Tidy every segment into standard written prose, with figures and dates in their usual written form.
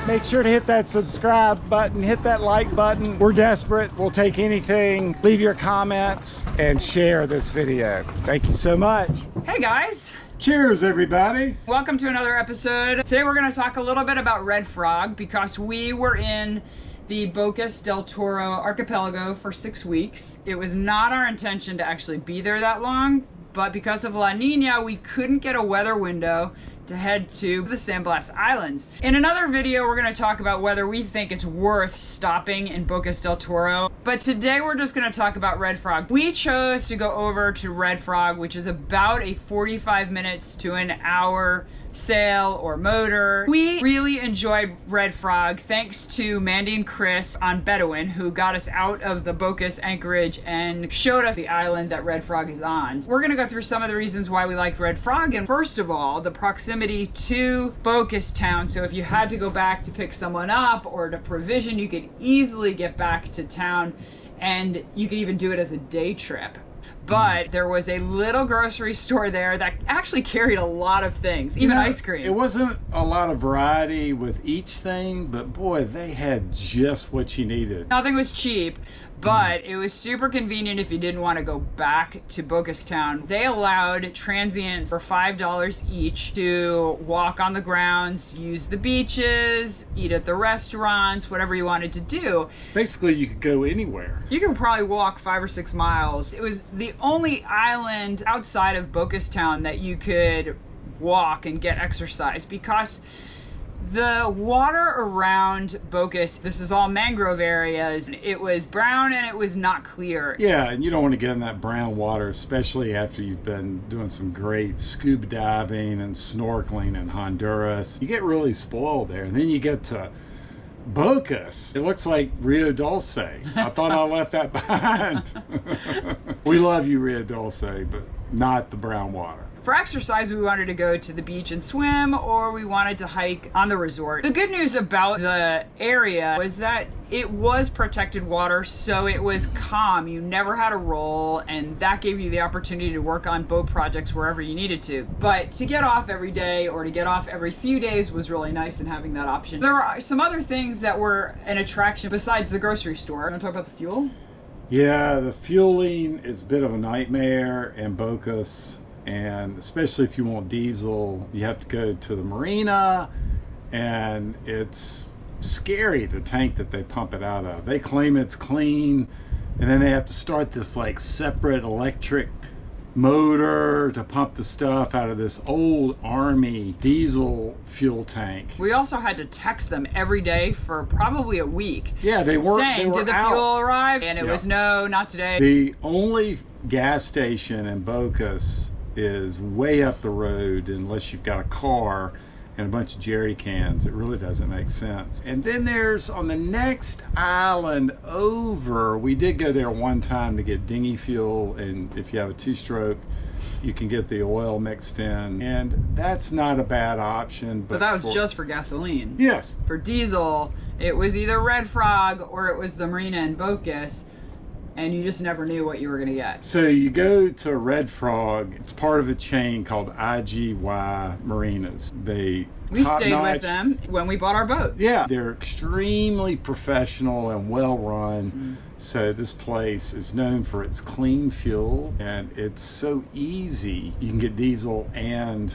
Make sure to hit that subscribe button, hit that like button. We're desperate. We'll take anything. Leave your comments and share this video. Thank you so much. Hey guys. Cheers, everybody. Welcome to another episode. Today we're going to talk a little bit about red frog because we were in the Bocas del Toro archipelago for 6 weeks. It was not our intention to actually be there that long, but because of La Nina, we couldn't get a weather window to head to the San Blas Islands. In another video, we're going to talk about whether we think it's worth stopping in Bocas del Toro. But today we're just going to talk about red frog. We chose to go over to Red Frog, which is about a 45 minutes to an hour sail or motor. We really enjoyed Red Frog thanks to Mandy and Chris on Bedouin, who got us out of the Bocas anchorage and showed us the island that Red Frog is on. We're gonna go through some of the reasons why we liked Red Frog, and first of all, the proximity to Bocas town. So if you had to go back to pick someone up or to provision, you could easily get back to town, and you could even do it as a day trip. But there was a little grocery store there that actually carried a lot of things, even ice cream. It wasn't a lot of variety with each thing, but boy, they had just what you needed. Nothing was cheap, but it was super convenient if you didn't want to go back to Bocas town. They allowed transients for $5 each to walk on the grounds, use the beaches, eat at the restaurants, whatever you wanted to do. Basically, you could go anywhere. You could probably walk 5 or 6 miles. It was the only island outside of Bocas town that you could walk and get exercise because the water around Bocas, this is all mangrove areas, it was brown and it was not clear. Yeah, and you don't want to get in that brown water, especially after you've been doing some great scuba diving and snorkeling in Honduras. You get really spoiled there, and then you get to Bocas. It looks like Rio Dulce. I thought I left that behind. We love you, Rio Dulce, but not the brown water. For exercise, we wanted to go to the beach and swim, or we wanted to hike on the resort. The good news about the area was that it was protected water, so it was calm. You never had a roll, and that gave you the opportunity to work on boat projects wherever you needed to. But to get off every day or to get off every few days was really nice, and having that option. There are some other things that were an attraction besides the grocery store. You want to talk about the fuel? Yeah, the fueling is a bit of a nightmare in Bocas. And especially if you want diesel, you have to go to the marina, and it's scary, the tank that they pump it out of. They claim it's clean, and then they have to start this like separate electric motor to pump the stuff out of this old army diesel fuel tank. We also had to text them every day for probably a week. Yeah, they were saying, did the out. fuel arrive? And it was no, not today. The only gas station in Bocas is way up the road. Unless you've got a car and a bunch of jerry cans, it really doesn't make sense. And then there's on the next island over, we did go there one time to get dinghy fuel, and if you have a 2-stroke, you can get the oil mixed in, and that's not a bad option. But that was just for gasoline. Yes. For diesel, it was either Red Frog or it was the marina in Bocas, and you just never knew what you were going to get. So you go to Red Frog. It's part of a chain called IGY Marinas. We stayed with them when we bought our boat. Yeah, they're extremely professional and well run. So this place is known for its clean fuel, and it's so easy. You can get diesel and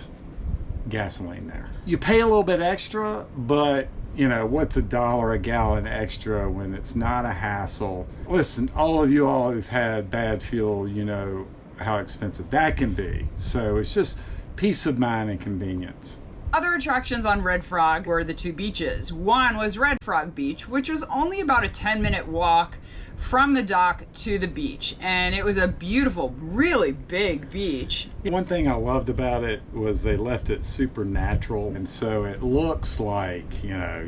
gasoline there. You pay a little bit extra, but you know, what's $1 a gallon extra when it's not a hassle? Listen, all of you all who've had bad fuel, you know how expensive that can be. So it's just peace of mind and convenience. Other attractions on Red Frog were the 2 beaches. One was Red Frog Beach, which was only about a 10-minute walk from the dock to the beach, and it was a beautiful, really big beach. One thing I loved about it was they left it super natural, and so it looks like, you know,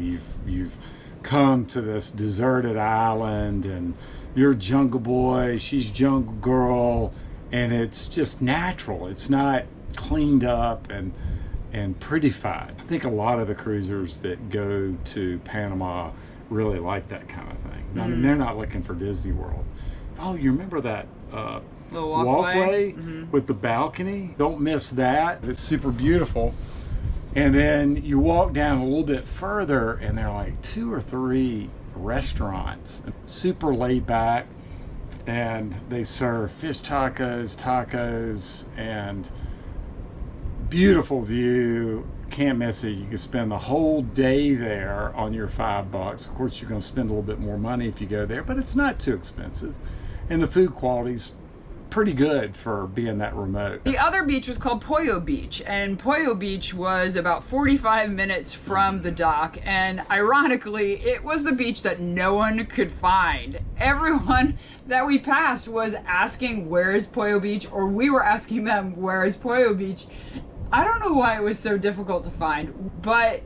you've come to this deserted island, and you're Jungle Boy, she's Jungle Girl, and it's just natural. It's not cleaned up and prettified. I think a lot of the cruisers that go to Panama really like that kind of thing. I mean, they're not looking for Disney World. Oh, you remember that little walkway with the balcony? Don't miss that. It's super beautiful. And then you walk down a little bit further and there are like 2 or 3 restaurants, super laid back, and they serve fish tacos, and beautiful view. Can't miss it. You can spend the whole day there on your $5. Of course, you're going to spend a little bit more money if you go there, but it's not too expensive. And the food quality's pretty good for being that remote. The other beach was called Pollo Beach, and Pollo Beach was about 45 minutes from the dock, and ironically, it was the beach that no one could find. Everyone that we passed was asking, where is Pollo Beach? Or we were asking them, where is Pollo Beach? I don't know why it was so difficult to find, but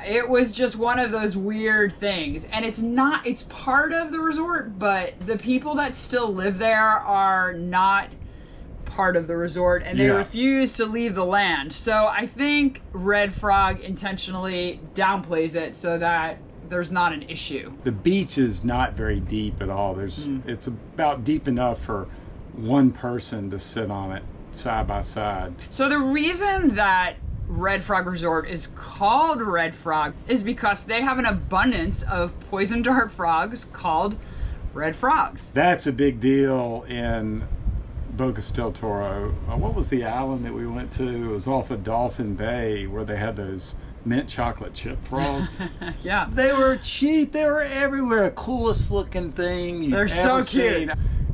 it was just one of those weird things. And it's part of the resort, but the people that still live there are not part of the resort, and they refuse to leave the land. So I think Red Frog intentionally downplays it so that there's not an issue. The beach is not very deep at all. It's about deep enough for one person to sit on it side by side. So the reason that Red Frog Resort is called Red Frog is because they have an abundance of poison dart frogs called red frogs. That's a big deal in Bocas del Toro. What was the island that we went to? It was off of Dolphin Bay, where they had those mint chocolate chip frogs. Yeah. They were cheap. They were everywhere. Coolest looking thing you've They're ever so cute. seen.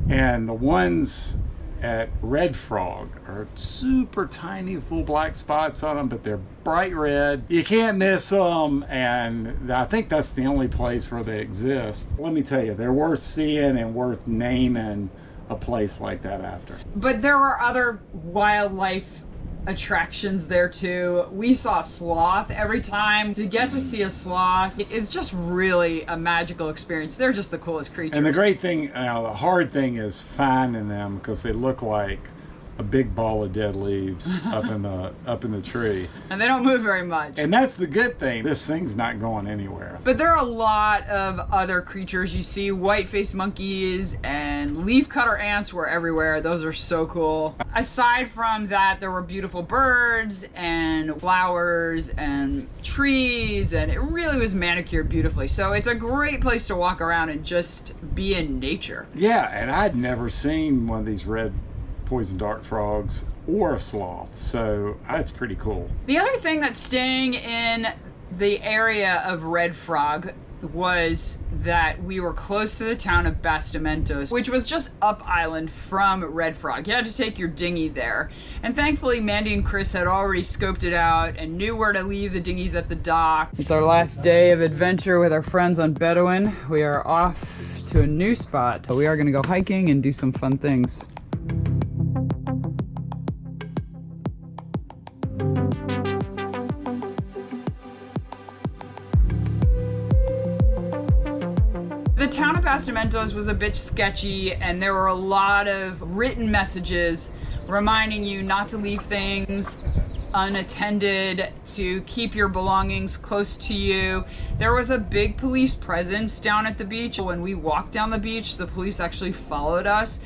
And the ones at Red Frog are super tiny with little black spots on them, but they're bright red. You can't miss them, and I think that's the only place where they exist. Let me tell you, they're worth seeing and worth naming a place like that after. But there were other wildlife attractions there too. We saw sloth every time. To get to see a sloth is just really a magical experience. They're just the coolest creatures. And the great thing, the hard thing is finding them, because they look like a big ball of dead leaves up in the tree. And they don't move very much. And that's the good thing. This thing's not going anywhere. But there are a lot of other creatures. You see white-faced monkeys and leafcutter ants were everywhere. Those are so cool. Aside from that, there were beautiful birds and flowers and trees, and it really was manicured beautifully. So it's a great place to walk around and just be in nature. Yeah, and I'd never seen one of these red poison dart frogs or a sloth, so that's pretty cool. The other thing that's staying in the area of Red Frog was that we were close to the town of Bastimentos, which was just up island from Red Frog. You had to take your dinghy there. And thankfully, Mandy and Chris had already scoped it out and knew where to leave the dinghies at the dock. It's our last day of adventure with our friends on Bedouin. We are off to a new spot. We are gonna go hiking and do some fun things. The town of Bastimentos was a bit sketchy, and there were a lot of written messages reminding you not to leave things unattended, to keep your belongings close to you. There was a big police presence down at the beach. When we walked down the beach, the police actually followed us.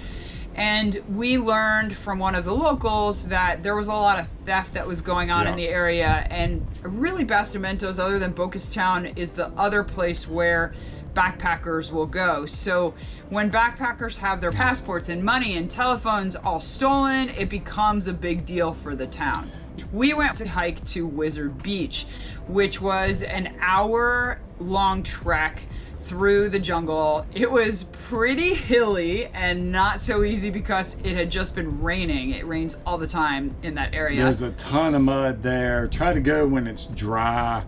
And we learned from one of the locals that there was a lot of theft that was going on in the area. And really, Bastimentos, other than Bocas Town, is the other place where backpackers will go. So when backpackers have their passports and money and telephones all stolen, it becomes a big deal for the town. We went to hike to Wizard Beach, which was an hour-long trek through the jungle. It was pretty hilly and not so easy because it had just been raining. It rains all the time in that area. There's a ton of mud there. Try to go when it's dry.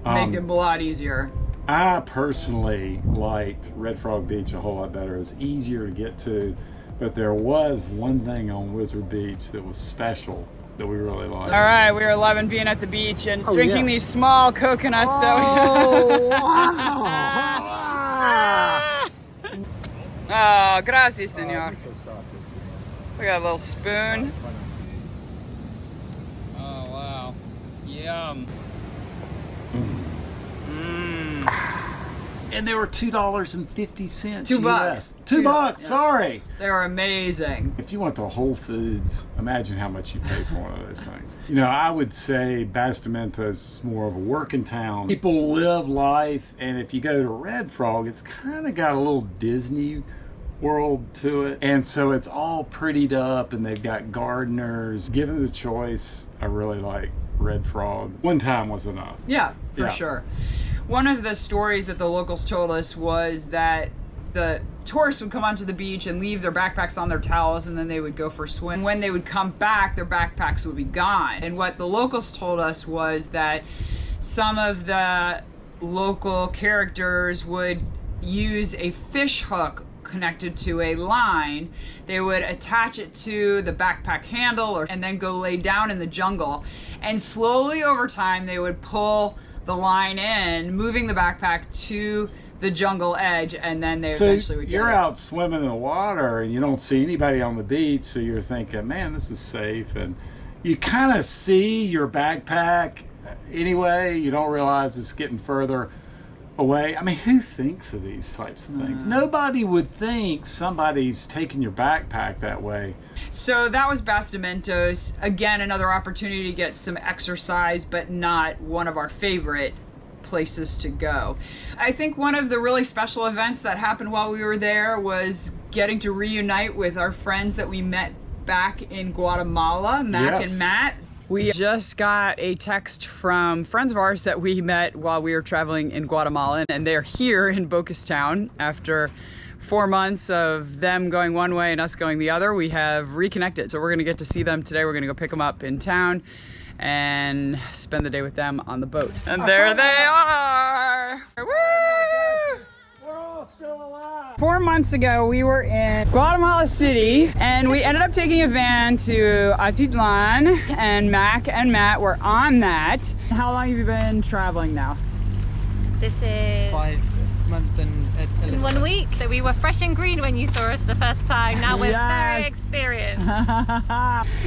Make it a lot easier. I personally liked Red Frog Beach a whole lot better. It was easier to get to, but there was one thing on Wizard Beach that was special that we really liked. All right, we were loving being at the beach and drinking these small coconuts that we... Oh, gracias, senor. We got a little spoon. Oh, wow. Yum. And they were $2.50. $2. US. $2, sorry. They're amazing. If you went to Whole Foods, imagine how much you pay for one of those things. You know, I would say Bastimentos is more of a working town. People live life, and if you go to Red Frog, it's kind of got a little Disney world to it, and so it's all prettied up, and they've got gardeners. Given the choice, I really like Red Frog. One time was enough. Yeah, for sure. One of the stories that the locals told us was that the tourists would come onto the beach and leave their backpacks on their towels, and then they would go for a swim. When they would come back, their backpacks would be gone. And what the locals told us was that some of the local characters would use a fish hook connected to a line. They would attach it to the backpack handle and then go lay down in the jungle. And slowly over time, they would pull the line in, moving the backpack to the jungle edge, and then they eventually would get you're it. out swimming in the water and you don't see anybody on the beach, so you're thinking, man, this is safe. And you kind of see your backpack anyway. You don't realize it's getting further away. I mean, who thinks of these types of things? Nobody would think somebody's taking your backpack that way. So that was Bastimentos. Again, another opportunity to get some exercise, but not one of our favorite places to go. I think one of the really special events that happened while we were there was getting to reunite with our friends that we met back in Guatemala, Mac and Matt. We just got a text from friends of ours that we met while we were traveling in Guatemala, and they're here in Bocas Town. After 4 months of them going one way and us going the other, we have reconnected. So we're gonna get to see them today. We're gonna go pick them up in town and spend the day with them on the boat. And there they are! Woo! We're all still alive. 4 months ago, we were in Guatemala City, and we ended up taking a van to Atitlan, and Mac and Matt were on that. How long have you been traveling now? This is 5 months and a in 1 week. So we were fresh and green when you saw us the first time. Now we're very experienced.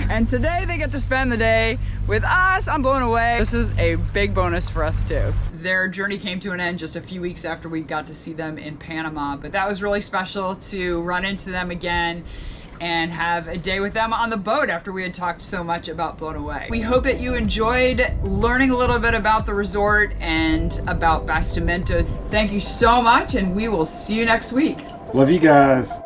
And today they get to spend the day with us. I'm blown away. This is a big bonus for us too. Their journey came to an end just a few weeks after we got to see them in Panama, but that was really special to run into them again and have a day with them on the boat after we had talked so much about Blown Away. We hope that you enjoyed learning a little bit about the resort and about Bastimentos. Thank you so much, and we will see you next week. Love you guys.